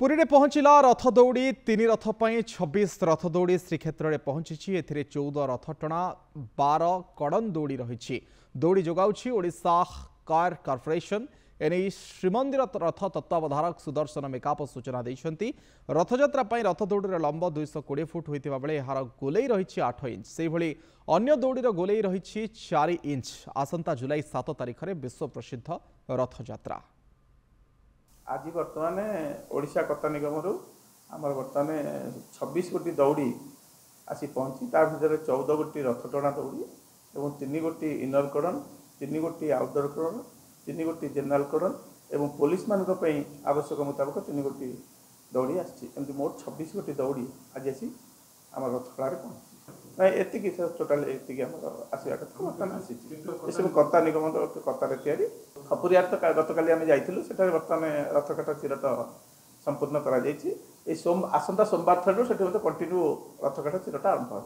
पुरी में पहुंचला रथ दौड़ी तीन रथ पर 26 रथ दौड़ी श्रीक्षेत्र में पहुंची 14 रथ टणा 12 कड़न दौड़ी रही दौड़ी जोगाउछि ओडिशा कार कॉर्पोरेशन एने श्रीमंदिर रथ तत्वावधारक सुदर्शन मेकाप सूचना देइछंती। रथयात्रा पर रथ दौड़ीर लंब 220 फुट होइतिबा बेले एहार गोलेई रही 8 इंच से भली अन्य दौड़ीर गोलेई रही 4 इंच। आसंता जुलाई 7 तारिख में विश्व प्रसिद्ध रथयात्रा। आज बर्तमान ओडिशा कता निगम आमर बर्तमान 26 गोटी दौड़ी आसी पहुँची तार भर 14 गोटी रथ टणा दौड़ी और 3 गोटी इनर कड़न 3 गोटी आउटडोर कड़न 3 गोटी जनरल कड़न और पुलिस मान आवश्यक मुताबक 3 गोटी दौड़ी आमती मोट 26 गोटी दौड़ी आज आसी आम रथ टणा पहुँची एति टोटाल ये आसवा कथा बर्तमान आसी कता निगम कतार तैयारी खपुरियार तो गतकाली आम जाइलु बर्तमान रथकाटा चिरट संपूर्ण कर आसंता सोमवार ठार से कंटिन्यू रथकाटा चिरटा आरंभ हो।